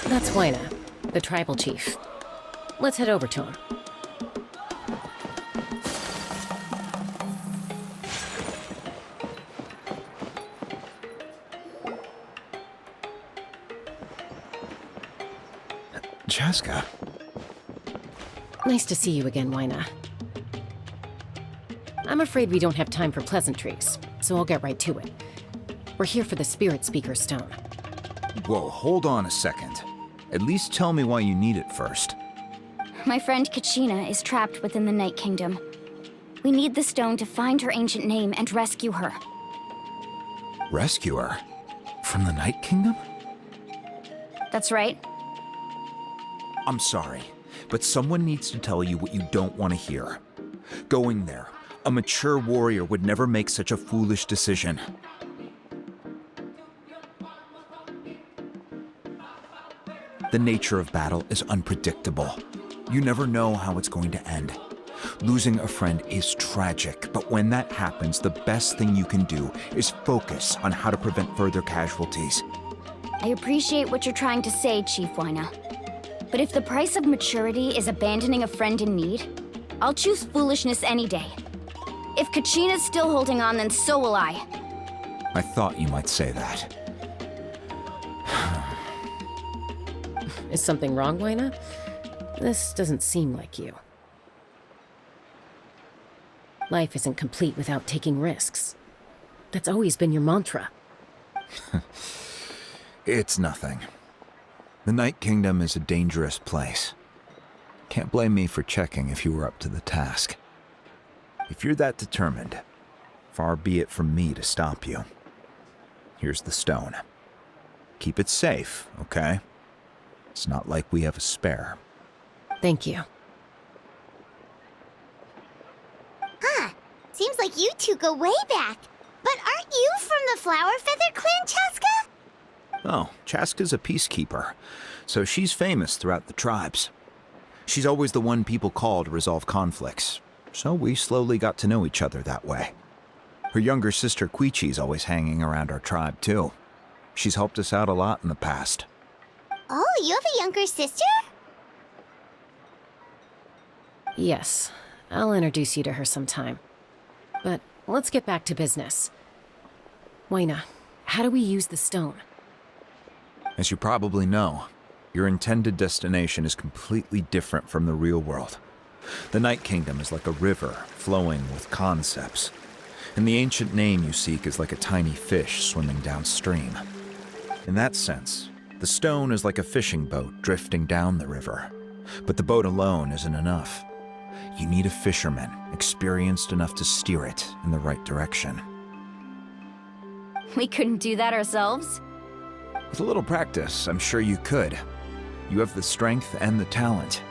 That's Wayna, the tribal chief. Let's head over to him. Jessica. Nice to see you again, Wayna. I'm afraid we don't have time for pleasantries, so I'll get right to it. We're here for the Spirit Speaker Stone. Whoa, hold on a second. At least tell me why you need it first. My friend Kachina is trapped within the Night Kingdom. We need the stone to find her ancient name and rescue her. Rescue her? From the Night Kingdom? That's right. I'm sorry, but someone needs to tell you what you don't want to hear. Going there, a mature warrior would never make such a foolish decision. The nature of battle is unpredictable. You never know how it's going to end. Losing a friend is tragic, but when that happens, the best thing you can do is focus on how to prevent further casualties. I appreciate what you're trying to say, Chief Wayna. But if the price of maturity is abandoning a friend in need, I'll choose foolishness any day. If Kachina's still holding on, then so will I. I thought you might say that. Is something wrong, Wayna? This doesn't seem like you. Life isn't complete without taking risks. That's always been your mantra. It's nothing. The Night Kingdom is a dangerous place. Can't blame me for checking if you were up to the task. If you're that determined, far be it from me to stop you. Here's the stone. Keep it safe, okay? It's not like we have a spare. Thank you. Huh. Seems like you two go way back. But aren't you from the Flower Feather Clan, Chaska? Oh, Chaska's a peacekeeper, so she's famous throughout the tribes. She's always the one people call to resolve conflicts, so we slowly got to know each other that way. Her younger sister Quichi's always hanging around our tribe, too. She's helped us out a lot in the past. Oh, you have a younger sister? Yes, I'll introduce you to her sometime. But let's get back to business. Wayna, how do we use the stone? As you probably know, your intended destination is completely different from the real world. The Night Kingdom is like a river flowing with concepts, and the ancient name you seek is like a tiny fish swimming downstream. In that sense, the stone is like a fishing boat drifting down the river, but the boat alone isn't enough. You need a fisherman experienced enough to steer it in the right direction. We couldn't do that ourselves? With a little practice, I'm sure you could. You have the strength and the talent.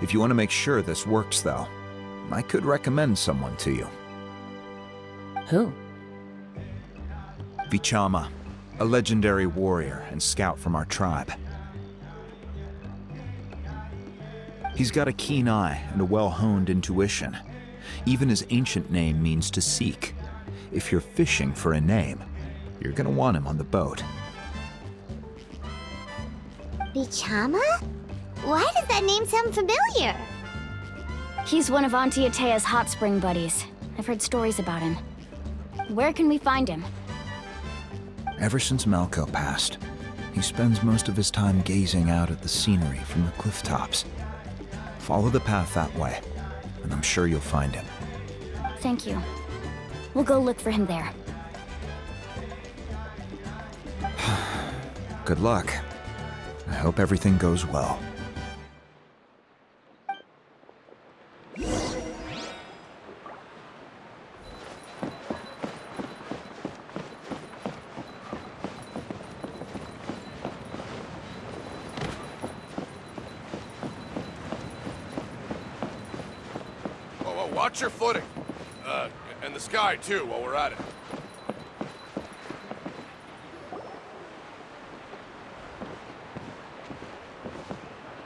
If you want to make sure this works, though, I could recommend someone to you. Who? Vichama, a legendary warrior and scout from our tribe. He's got a keen eye and a well-honed intuition. Even his ancient name means to seek. If you're fishing for a name, you're gonna want him on the boat. Vichama? Why does that name sound familiar? He's one of Auntie Atea's hot spring buddies. I've heard stories about him. Where can we find him? Ever since Malco passed, he spends most of his time gazing out at the scenery from the cliff tops. Follow the path that way, and I'm sure you'll find him. Thank you. We'll go look for him there. Good luck. I hope everything goes well. Whoa, watch your footing. And the sky, too, while we're at it.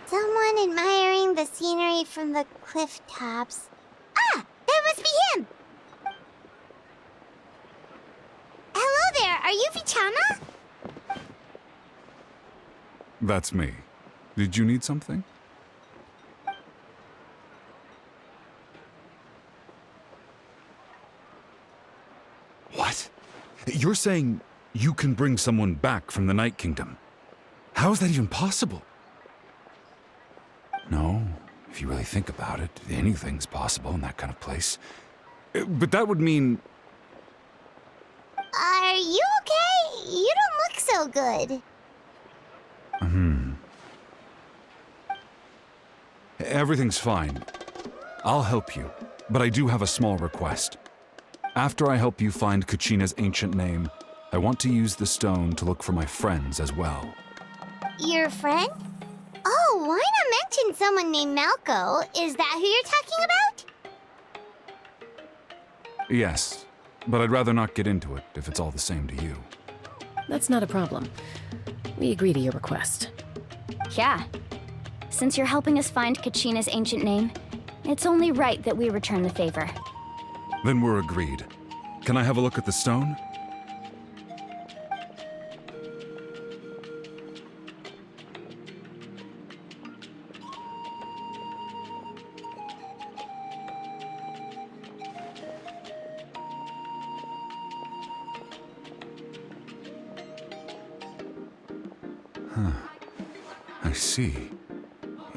Someone admiring the scenery from the cliff tops. Ah! That must be him! Hello there, are you Vichama? That's me. Did you need something? What? You're saying you can bring someone back from the Night Kingdom? How is that even possible? No, if you really think about it, anything's possible in that kind of place. But that would mean... Are you okay? You don't look so good. Everything's fine. I'll help you, but I do have a small request. After I help you find Kachina's ancient name, I want to use the stone to look for my friends as well. Your friend? Oh, Wayna mentioned someone named Malco. Is that who you're talking about? Yes, but I'd rather not get into it if it's all the same to you. That's not a problem. We agree to your request. Yeah. Since you're helping us find Kachina's ancient name, it's only right that we return the favor. Then we're agreed. Can I have a look at the stone? I see.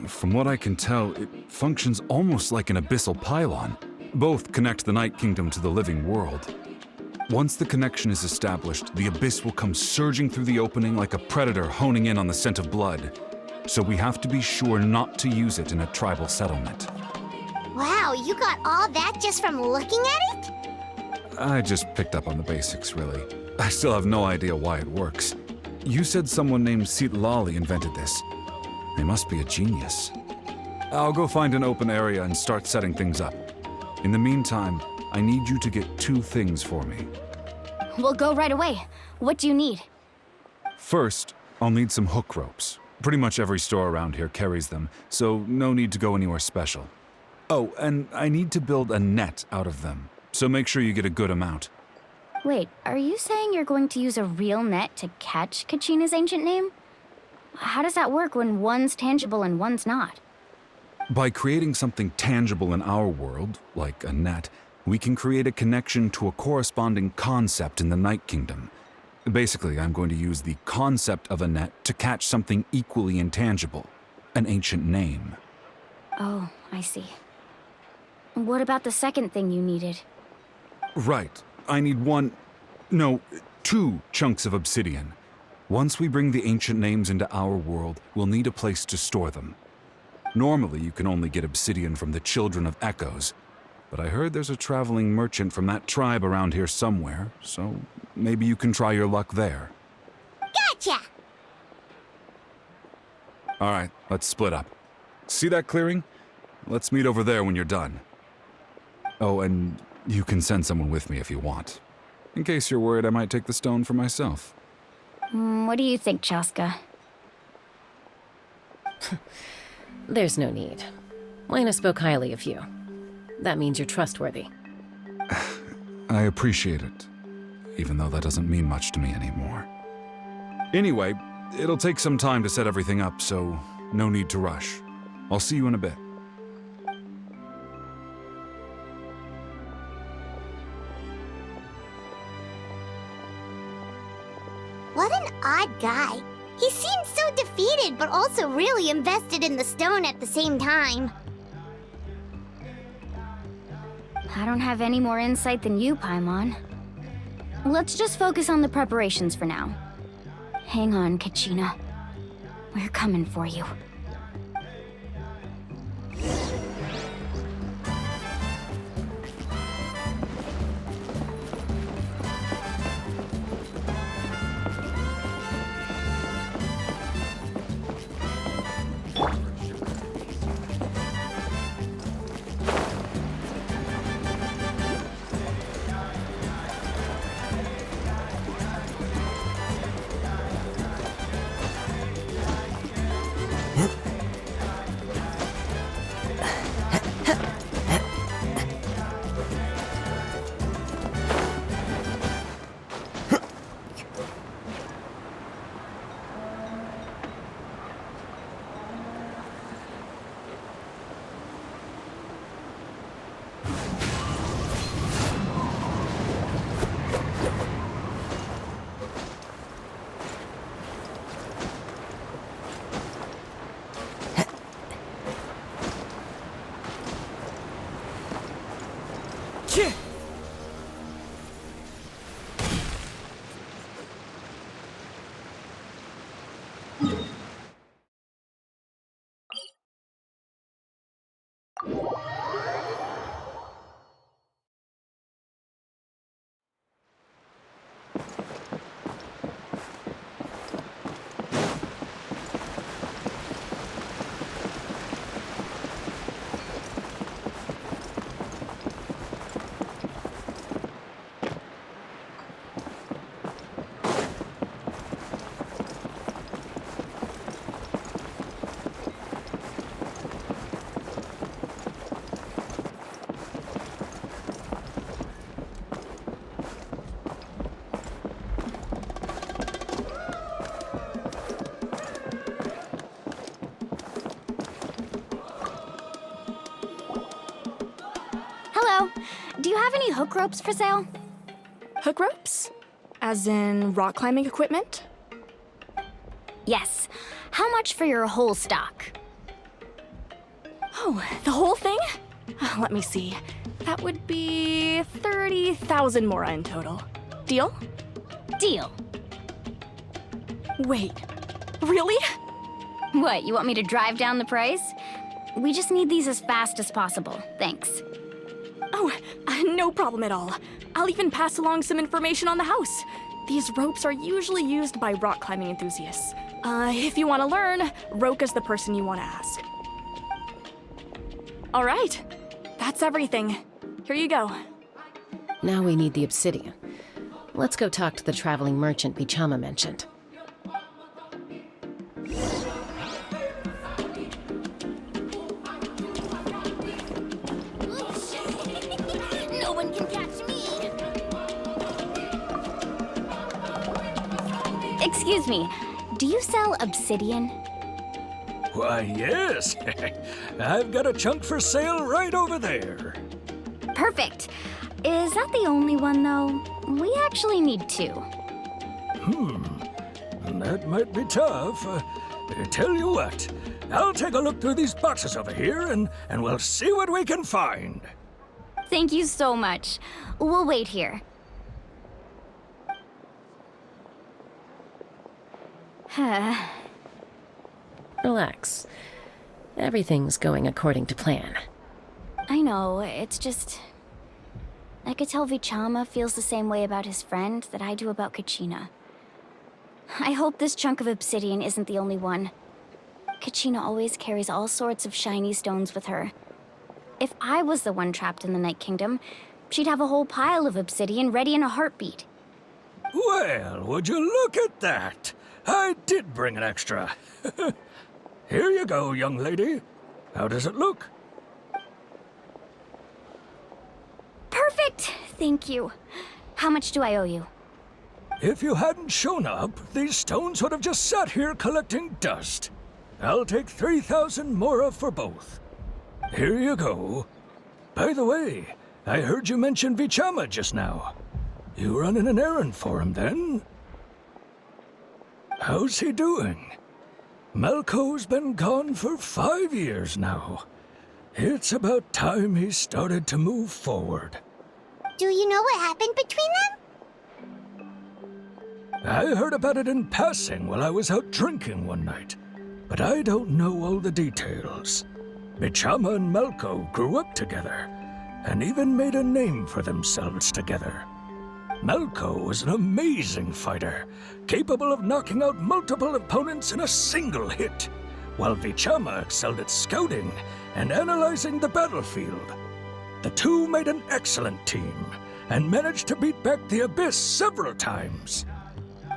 From what I can tell, it functions almost like an abyssal pylon. Both connect the Night Kingdom to the living world. Once the connection is established, the abyss will come surging through the opening like a predator honing in on the scent of blood. So we have to be sure not to use it in a tribal settlement. Wow, you got all that just from looking at it? I just picked up on the basics, really. I still have no idea why it works. You said someone named Lali invented this. They must be a genius. I'll go find an open area and start setting things up. In the meantime, I need you to get 2 things for me. We'll go right away. What do you need? First, I'll need some hook ropes. Pretty much every store around here carries them, so no need to go anywhere special. Oh, and I need to build a net out of them, so make sure you get a good amount. Wait, are you saying you're going to use a real net to catch Kachina's ancient name? How does that work when one's tangible and one's not? By creating something tangible in our world, like a net, we can create a connection to a corresponding concept in the Night Kingdom. Basically, I'm going to use the concept of a net to catch something equally intangible, an ancient name. Oh, I see. What about the second thing you needed? Right. I need 2 chunks of obsidian. Once we bring the ancient names into our world, we'll need a place to store them. Normally, you can only get obsidian from the Children of Echoes, but I heard there's a traveling merchant from that tribe around here somewhere, so maybe you can try your luck there. Gotcha! All right, let's split up. See that clearing? Let's meet over there when you're done. Oh, and you can send someone with me if you want. In case you're worried I might take the stone for myself. What do you think, Chaska? There's no need. Wayna spoke highly of you. That means you're trustworthy. I appreciate it, even though that doesn't mean much to me anymore. Anyway, it'll take some time to set everything up, so no need to rush. I'll see you in a bit. What an odd guy. He seems so defeated, but also really invested in the stone at the same time. I don't have any more insight than you, Paimon. Let's just focus on the preparations for now. Hang on, Kachina. We're coming for you. Hello. Do you have any hook ropes for sale? Hook ropes? As in rock climbing equipment? Yes. How much for your whole stock? Oh, the whole thing? Let me see. That would be 30,000 mora in total. Deal? Deal. Wait, really? What, you want me to drive down the price? We just need these as fast as possible. Thanks. Oh, no problem at all. I'll even pass along some information on the house. These ropes are usually used by rock climbing enthusiasts. If you want to learn, Roka's the person you want to ask. All right, that's everything. Here you go. Now we need the obsidian. Let's go talk to the traveling merchant Vichama mentioned. No one can catch me. Excuse me, do you sell obsidian? Why, yes. I've got a chunk for sale right over there. Perfect. Is that the only one, though? We actually need two. That might be tough. Tell you what, I'll take a look through these boxes over here and we'll see what we can find. Thank you so much. We'll wait here. Relax. Everything's going according to plan. I know, it's just... I could tell Vichama feels the same way about his friend that I do about Kachina. I hope this chunk of obsidian isn't the only one. Kachina always carries all sorts of shiny stones with her. If I was the one trapped in the Night Kingdom, she'd have a whole pile of obsidian ready in a heartbeat. Well, would you look at that? I did bring an extra. Here you go, young lady. How does it look? Perfect! Thank you. How much do I owe you? If you hadn't shown up, these stones would have just sat here collecting dust. I'll take 3,000 mora for both. Here you go. By the way, I heard you mention Vichama just now. You running an errand for him, then? How's he doing? Malco's been gone for 5 years now. It's about time he started to move forward. Do you know what happened between them? I heard about it in passing while I was out drinking one night, but I don't know all the details. Vichama and Malco grew up together, and even made a name for themselves together. Malco was an amazing fighter, capable of knocking out multiple opponents in a single hit, while Vichama excelled at scouting and analyzing the battlefield. The two made an excellent team, and managed to beat back the Abyss several times.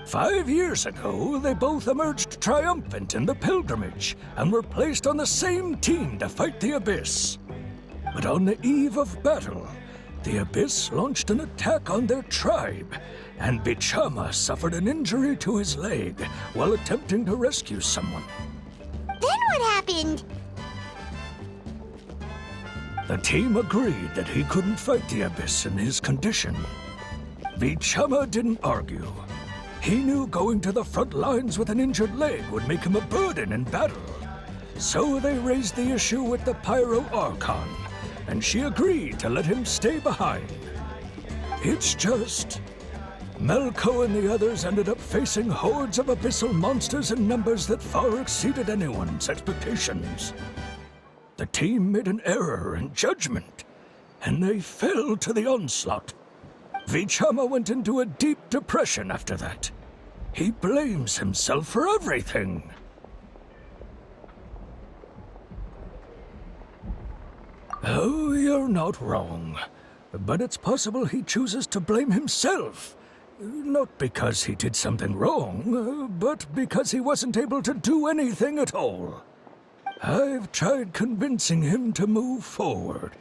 5 years ago, they both emerged triumphant in the pilgrimage, and were placed on the same team to fight the Abyss. But on the eve of battle, the Abyss launched an attack on their tribe, and Vichama suffered an injury to his leg while attempting to rescue someone. Then what happened? The team agreed that he couldn't fight the Abyss in his condition. Vichama didn't argue. He knew going to the front lines with an injured leg would make him a burden in battle. So they raised the issue with the Pyro Archon, and she agreed to let him stay behind. It's just... Melko and the others ended up facing hordes of abyssal monsters in numbers that far exceeded anyone's expectations. The team made an error in judgment, and they fell to the onslaught. Vichama went into a deep depression after that. He blames himself for everything. Oh, you're not wrong. But it's possible he chooses to blame himself. Not because he did something wrong, but because he wasn't able to do anything at all. I've tried convincing him to move forward,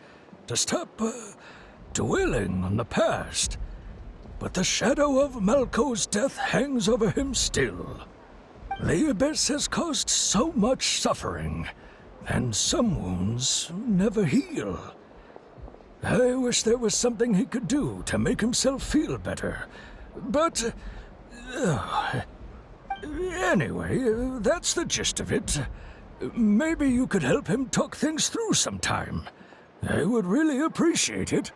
to stop dwelling on the past. But the shadow of Malko's death hangs over him still. The Abyss has caused so much suffering, and some wounds never heal. I wish there was something he could do to make himself feel better. But... anyway, that's the gist of it. Maybe you could help him talk things through sometime. I would really appreciate it.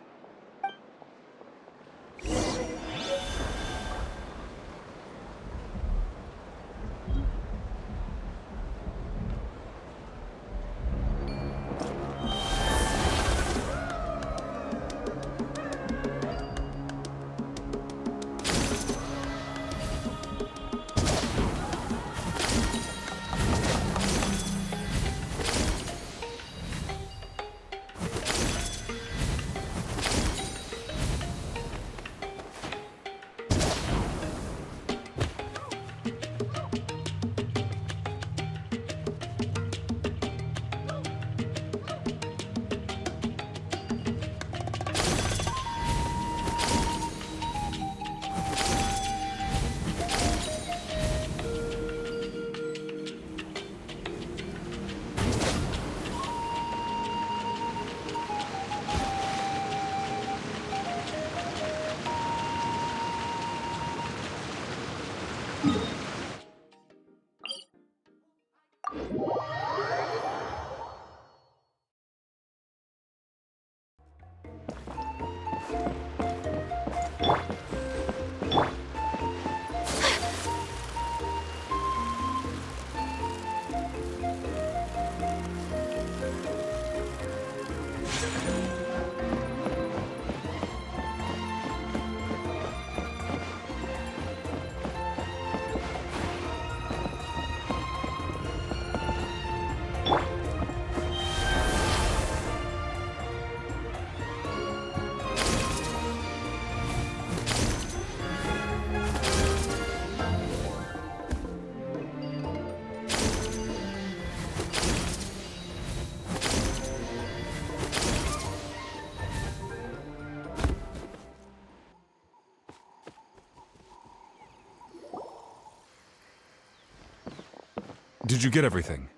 Did you get everything?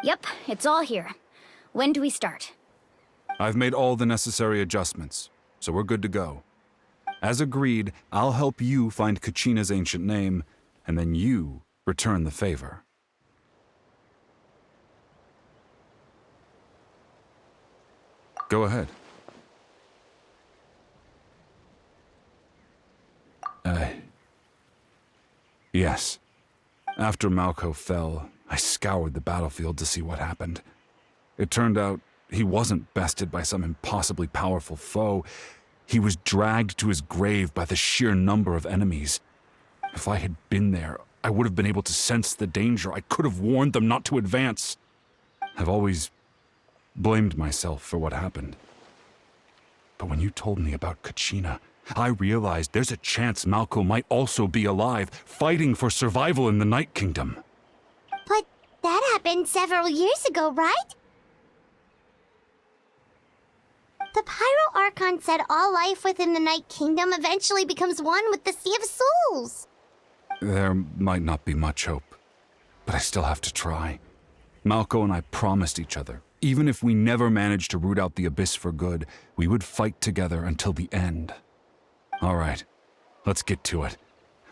Yep, it's all here. When do we start? I've made all the necessary adjustments, so we're good to go. As agreed, I'll help you find Kachina's ancient name, and then you return the favor. Go ahead. Yes. After Malko fell, I scoured the battlefield to see what happened. It turned out he wasn't bested by some impossibly powerful foe. He was dragged to his grave by the sheer number of enemies. If I had been there, I would have been able to sense the danger. I could have warned them not to advance. I've always blamed myself for what happened. But when you told me about Kachina, I realized there's a chance Malko might also be alive, fighting for survival in the Night Kingdom. But that happened several years ago, right? The Pyro Archon said all life within the Night Kingdom eventually becomes one with the Sea of Souls. There might not be much hope, but I still have to try. Malko and I promised each other, even if we never managed to root out the Abyss for good, we would fight together until the end. All right, let's get to it.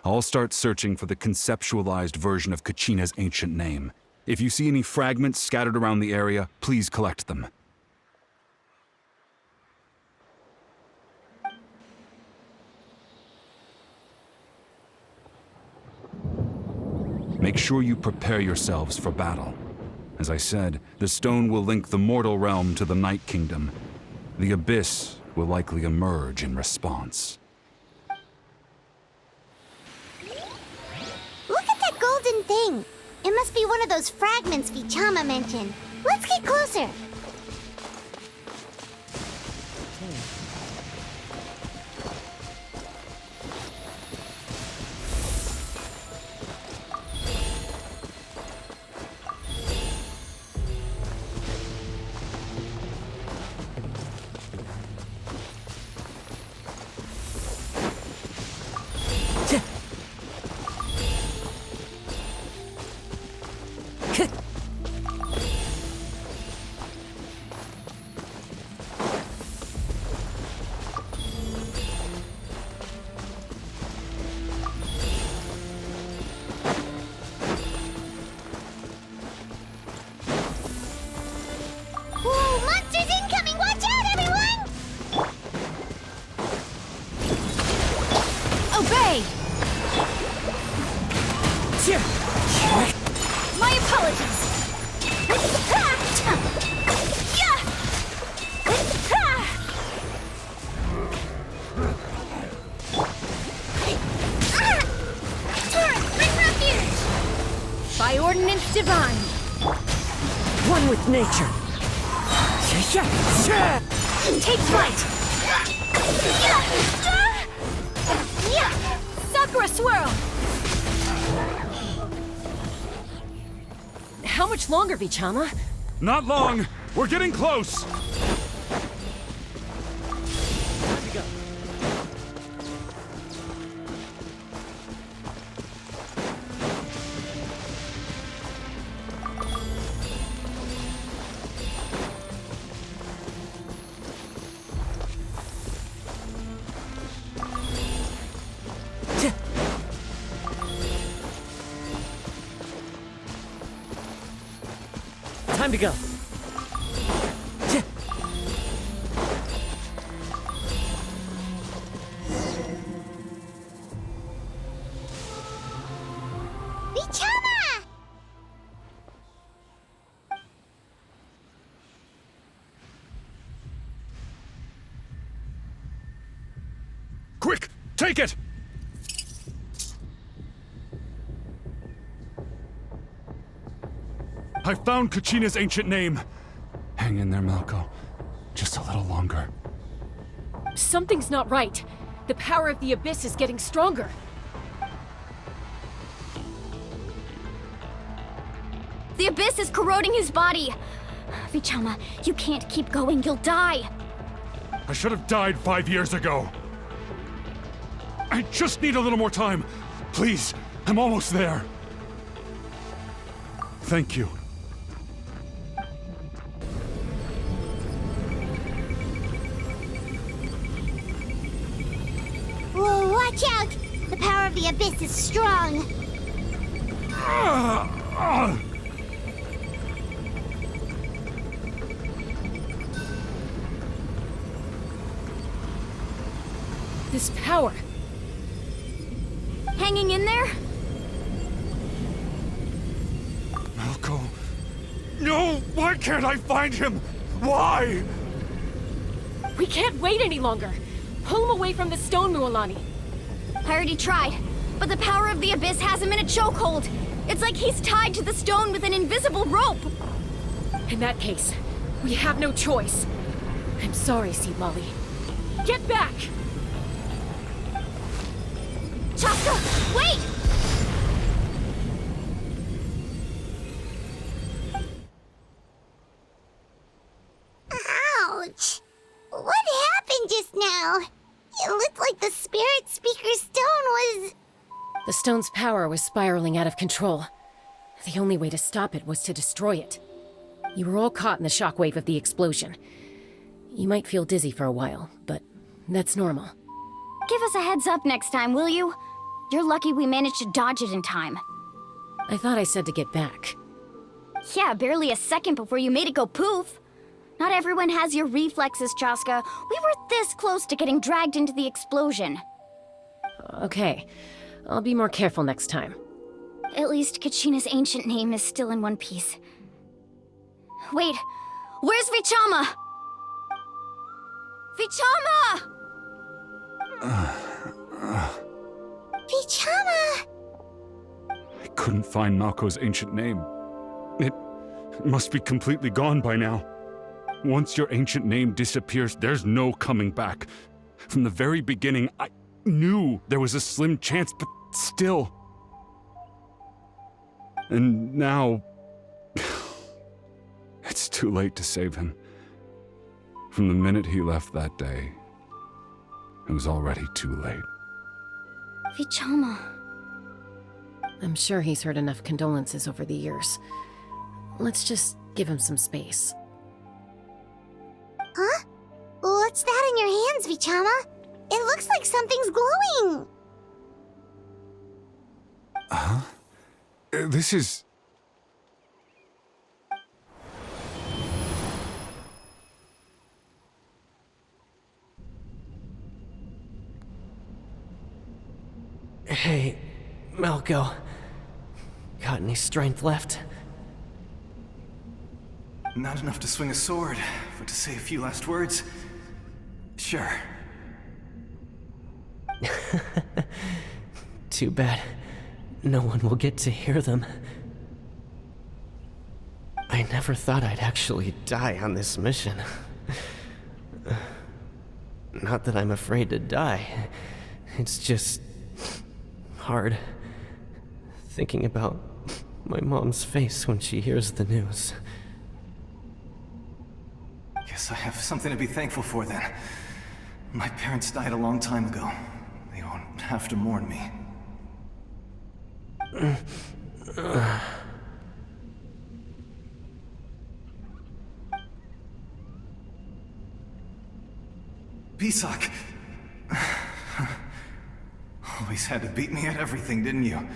I'll start searching for the conceptualized version of Kachina's ancient name. If you see any fragments scattered around the area, please collect them. Make sure you prepare yourselves for battle. As I said, the stone will link the mortal realm to the Night Kingdom. The Abyss will likely emerge in response. Look at that golden thing. It must be one of those fragments Vichama mentioned. Let's get closer. Whoa, monsters incoming! Watch out, everyone! Obey! My apologies. By ordinance divine. One with nature. Take flight! Sakura swirl! How much longer, Vichama? Not long! We're getting close! Time to go. Vichama! Quick! Take it! I found Kachina's ancient name. Hang in there, Malko. Just a little longer. Something's not right. The power of the Abyss is getting stronger. The Abyss is corroding his body. Vichama, you can't keep going. You'll die. I should have died 5 years ago. I just need a little more time. Please, I'm almost there. Thank you. Whoa, watch out! The power of the Abyss is strong. This power. Hanging in there? Malko. No! Why can't I find him? Why? We can't wait any longer. Pull him away from the stone, Mualani. I already tried, but the power of the Abyss has him in a chokehold. It's like he's tied to the stone with an invisible rope. In that case, we have no choice. I'm sorry, Seed Lolly. Get back! Chaska, wait! Ouch! What happened just now? It looked like the Spirit Speaker's stone was... The stone's power was spiraling out of control. The only way to stop it was to destroy it. You were all caught in the shockwave of the explosion. You might feel dizzy for a while, but that's normal. Give us a heads up next time, will you? You're lucky we managed to dodge it in time. I thought I said to get back. Yeah, barely a second before you made it go poof. Not everyone has your reflexes, Chaska. We were this close to getting dragged into the explosion. Okay, I'll be more careful next time. At least Kachina's ancient name is still in one piece. Wait, where's Vichama? Vichama! Vichama! I couldn't find Malko's ancient name. It must be completely gone by now. Once your ancient name disappears, there's no coming back. From the very beginning, I knew there was a slim chance, but still. And now, it's too late to save him. From the minute he left that day, it was already too late. Vichama. I'm sure he's heard enough condolences over the years. Let's just give him some space. Huh? What's that in your hands, Vichama? It looks like something's glowing! Huh? This is... Hey, Malko. Got any strength left? Not enough to swing a sword, but to say a few last words? Sure. Too bad. No one will get to hear them. I never thought I'd actually die on this mission. Not that I'm afraid to die. It's just... hard. Thinking about my mom's face when she hears the news. Guess I have something to be thankful for then. My parents died a long time ago. They won't have to mourn me. Pisak! Always had to beat me at everything, didn't you?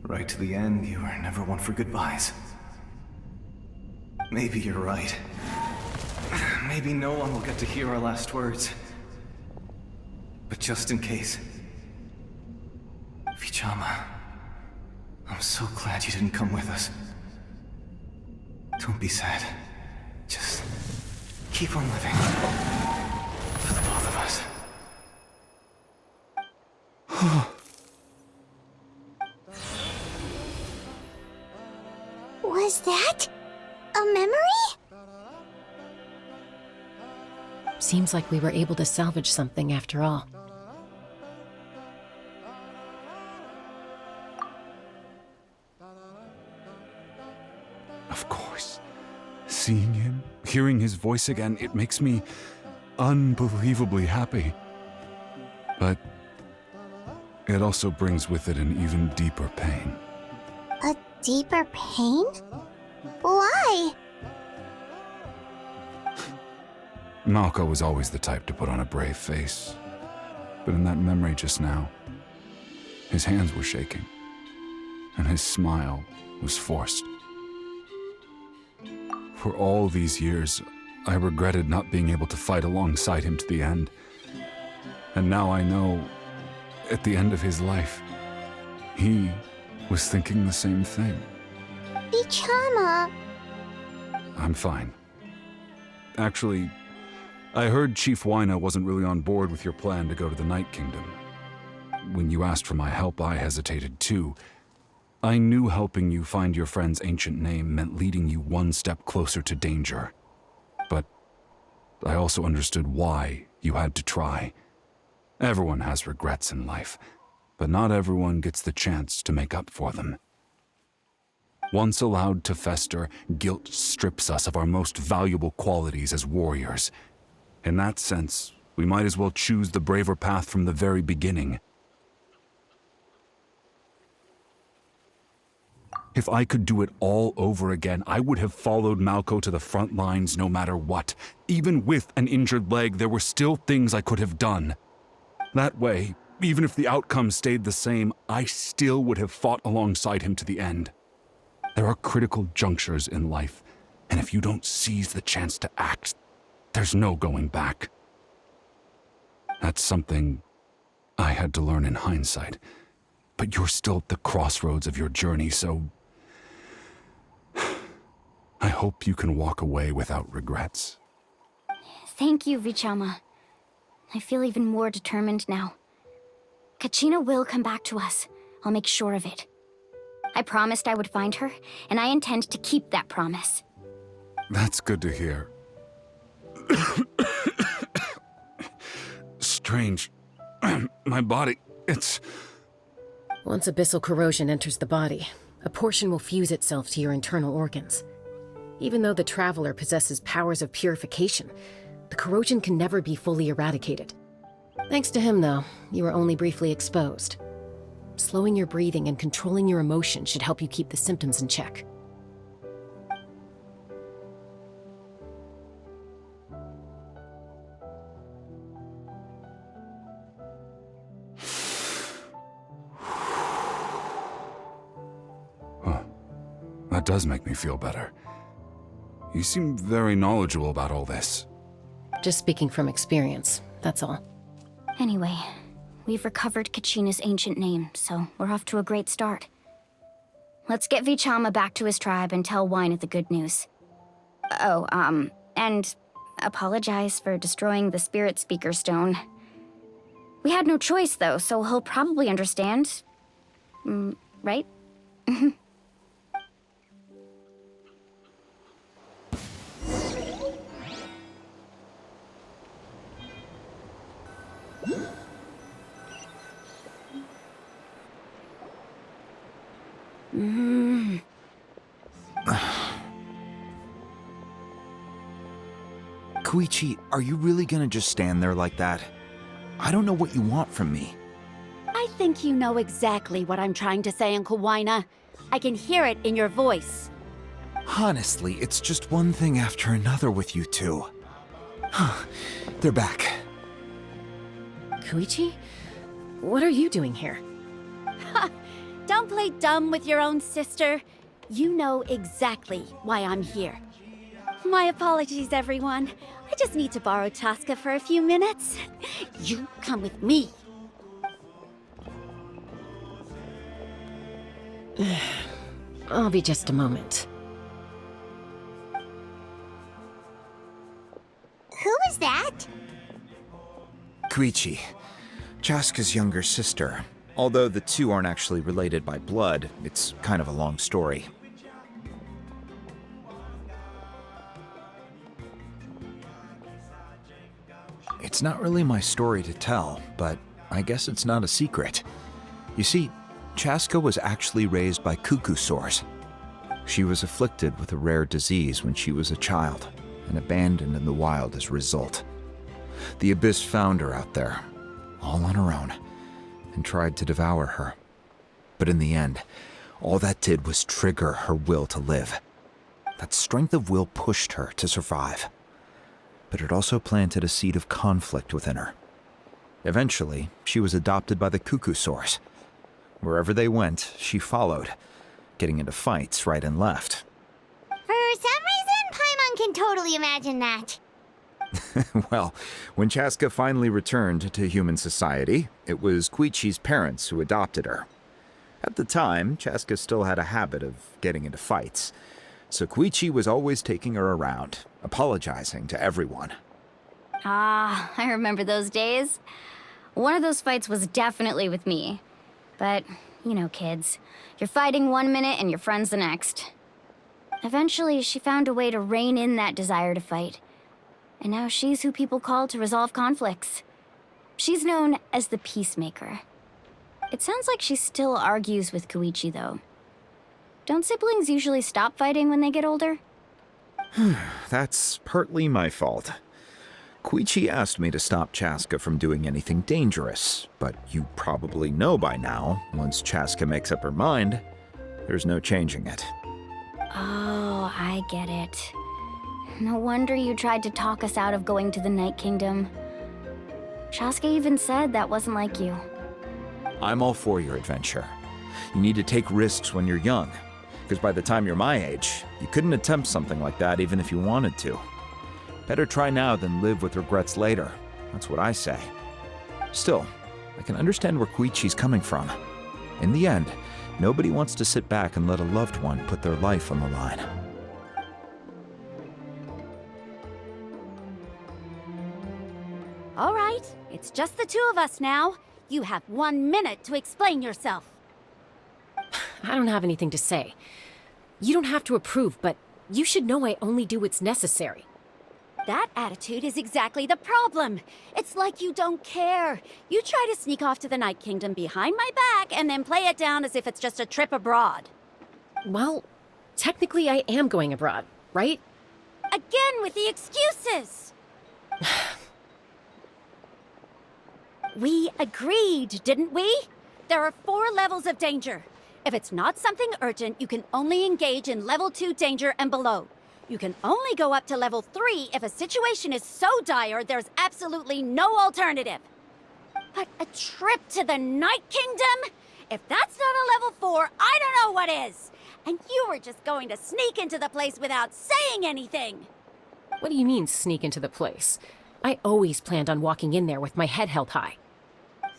Right to the end, you were never one for goodbyes. Maybe you're right. Maybe no one will get to hear our last words. But just in case... Vichama, I'm so glad you didn't come with us. Don't be sad. Just keep on living. For the both of us. Was that a memory? Seems like we were able to salvage something after all. Of course. Seeing him, hearing his voice again, it makes me unbelievably happy. But it also brings with it an even deeper pain. A deeper pain? Why? Malko was always the type to put on a brave face. But in that memory just now, his hands were shaking, and his smile was forced. For all these years, I regretted not being able to fight alongside him to the end. And now I know, at the end of his life, he was thinking the same thing. Vichama. I'm fine. Actually, I heard Chief Wayna wasn't really on board with your plan to go to the Night Kingdom. When you asked for my help, I hesitated too. I knew helping you find your friend's ancient name meant leading you one step closer to danger. But I also understood why you had to try. Everyone has regrets in life, but not everyone gets the chance to make up for them. Once allowed to fester, guilt strips us of our most valuable qualities as warriors. In that sense, we might as well choose the braver path from the very beginning. If I could do it all over again, I would have followed Malko to the front lines no matter what. Even with an injured leg, there were still things I could have done. That way, even if the outcome stayed the same, I still would have fought alongside him to the end. There There are critical junctures in life, and if you don't seize the chance to act, there's no going back. That's something I had to learn in hindsight, but you're still at the crossroads of your journey, so I hope you can walk away without regrets. Thank you, Vichama. I feel even more determined now. Kachina will come back to us. I'll make sure of it. I promised I would find her, and I intend to keep that promise. That's good to hear. Strange. My body, it's... Once abyssal corrosion enters the body, a portion will fuse itself to your internal organs. Even though the Traveler possesses powers of purification, the corrosion can never be fully eradicated. Thanks to him, though, you were only briefly exposed. Slowing your breathing and controlling your emotions should help you keep the symptoms in check. That does make me feel better. You seem very knowledgeable about all this. Just speaking from experience, that's all. Anyway, we've recovered Kachina's ancient name, so we're off to a great start. Let's get Vichama back to his tribe and tell Wayna the good news. Oh, and apologize for destroying the Spirit Speaker Stone. We had no choice, though, so he'll probably understand. Right? Koichi, are you really gonna just stand there like that? I don't know what you want from me. I think you know exactly what I'm trying to say, Uncle Wayna. I can hear it in your voice. Honestly, it's just one thing after another with you two. They're back. Koichi? What are you doing here? Don't play dumb with your own sister. You know exactly why I'm here. My apologies, everyone. I just need to borrow Chaska for a few minutes. You come with me. I'll be just a moment. Who is that? Koichi, Chaska's younger sister. Although the two aren't actually related by blood, it's kind of a long story. It's not really my story to tell, but I guess it's not a secret. You see, Chaska was actually raised by cuckoo sores. She was afflicted with a rare disease when she was a child, and abandoned in the wild as a result. The Abyss found her out there, all on her own, and tried to devour her. But in the end, all that did was trigger her will to live. That strength of will pushed her to survive. But it also planted a seed of conflict within her. Eventually, she was adopted by the cuckoo sores. Wherever they went, she followed, getting into fights right and left. For some reason, Paimon can totally imagine that. Well, when Chaska finally returned to human society, it was Koichi's parents who adopted her. At the time, Chaska still had a habit of getting into fights, so Koichi was always taking her around, apologizing to everyone. Ah, I remember those days. One of those fights was definitely with me. But, you know, kids. You're fighting one minute and your friend's the next. Eventually, she found a way to rein in that desire to fight. And now she's who people call to resolve conflicts. She's known as the Peacemaker. It sounds like she still argues with Koichi, though. Don't siblings usually stop fighting when they get older? That's partly my fault. Koichi asked me to stop Chaska from doing anything dangerous, but you probably know by now, once Chaska makes up her mind, there's no changing it. Oh, I get it. No wonder you tried to talk us out of going to the Night Kingdom. Chaska even said that wasn't like you. I'm all for your adventure. You need to take risks when you're young. Because by the time you're my age, you couldn't attempt something like that even if you wanted to. Better try now than live with regrets later. That's what I say. Still, I can understand where Koichi's coming from. In the end, nobody wants to sit back and let a loved one put their life on the line. All right, it's just the two of us now. You have 1 minute to explain yourself. I don't have anything to say. You don't have to approve, but you should know I only do what's necessary. That attitude is exactly the problem. It's like you don't care. You try to sneak off to the Night Kingdom behind my back and then play it down as if it's just a trip abroad. Well, technically I am going abroad, right? Again with the excuses! We agreed, didn't we? There are 4 levels of danger. If it's not something urgent, you can only engage in level 2 danger and below. You can only go up to level 3 if a situation is so dire there's absolutely no alternative. But a trip to the Night Kingdom? If that's not a level 4, I don't know what is. And you were just going to sneak into the place without saying anything. What do you mean, sneak into the place? I always planned on walking in there with my head held high.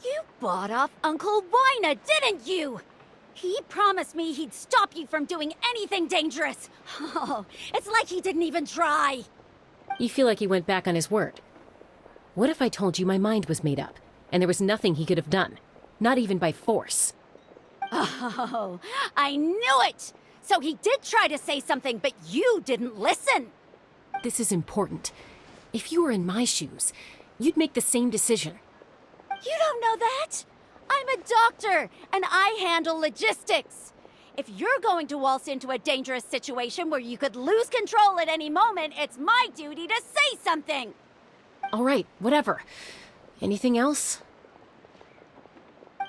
You bought off Uncle Wayna, didn't you? He promised me he'd stop you from doing anything dangerous. Oh, it's like he didn't even try. You feel like he went back on his word. What if I told you my mind was made up, and there was nothing he could have done? Not even by force. Oh, I knew it! So he did try to say something, but you didn't listen. This is important. If you were in my shoes, you'd make the same decision. You don't know that? I'm a doctor, and I handle logistics. If you're going to waltz into a dangerous situation where you could lose control at any moment, it's my duty to say something. All right, whatever. Anything else?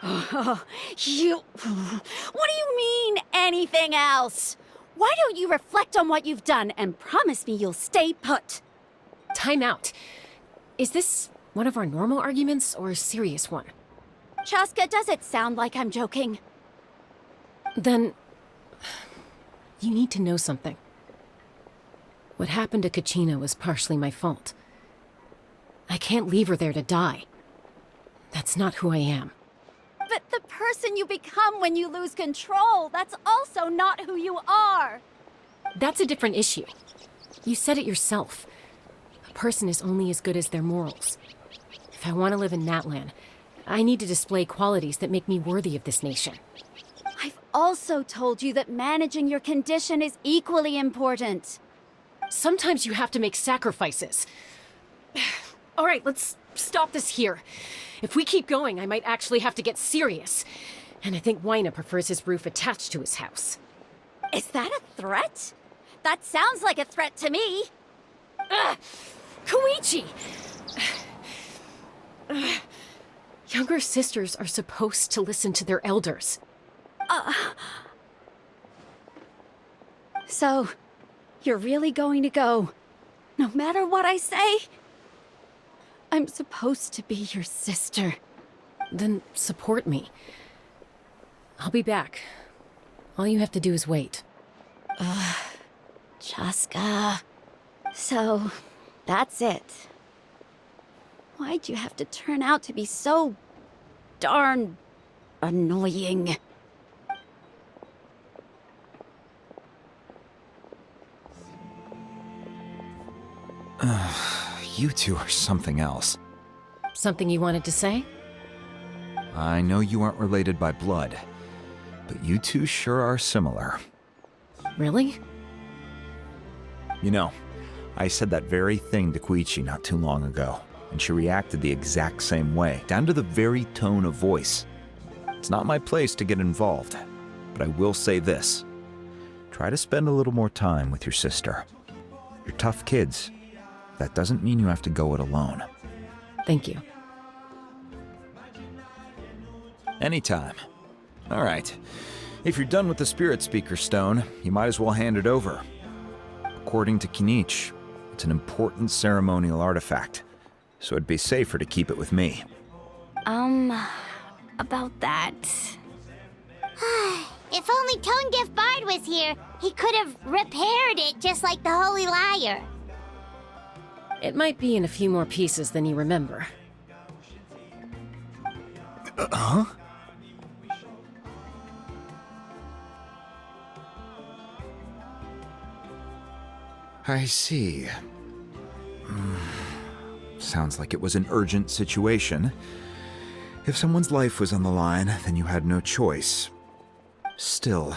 What do you mean, anything else? Why don't you reflect on what you've done and promise me you'll stay put? Time out. Is this one of our normal arguments or a serious one? Chaska, does it sound like I'm joking? Then, you need to know something. What happened to Kachina was partially my fault. I can't leave her there to die. That's not who I am. But the person you become when you lose control, that's also not who you are. That's a different issue. You said it yourself. A person is only as good as their morals. If I want to live in Natlan, I need to display qualities that make me worthy of this nation. I've also told you that managing your condition is equally important. Sometimes you have to make sacrifices. All right, let's stop this here. If we keep going, I might actually have to get serious. And I think Wayna prefers his roof attached to his house. Is that a threat? That sounds like a threat to me. Koichi! Younger sisters are supposed to listen to their elders. So, you're really going to go, no matter what I say? I'm supposed to be your sister. Then support me. I'll be back. All you have to do is wait. Chaska. So, that's it. Why'd you have to turn out to be so darn annoying? You two are something else. Something you wanted to say? I know you aren't related by blood, but you two sure are similar. Really? You know, I said that very thing to Koichi not too long ago, and she reacted the exact same way, down to the very tone of voice. It's not my place to get involved, but I will say this. Try to spend a little more time with your sister. You're tough kids. That doesn't mean you have to go it alone. Thank you. Anytime. All right. If you're done with the Spirit Speaker Stone, you might as well hand it over. According to Kinich, it's an important ceremonial artifact, so it'd be safer to keep it with me. About that. If only Tone Deaf Bard was here, he could have repaired it just like the Holy Liar. It might be in a few more pieces than you remember. Huh? I see. Sounds like it was an urgent situation. If someone's life was on the line, then you had no choice. Still,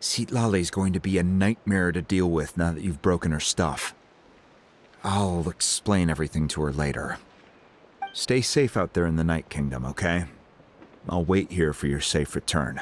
Citlali's going to be a nightmare to deal with now that you've broken her stuff. I'll explain everything to her later. Stay safe out there in the Night Kingdom, okay? I'll wait here for your safe return.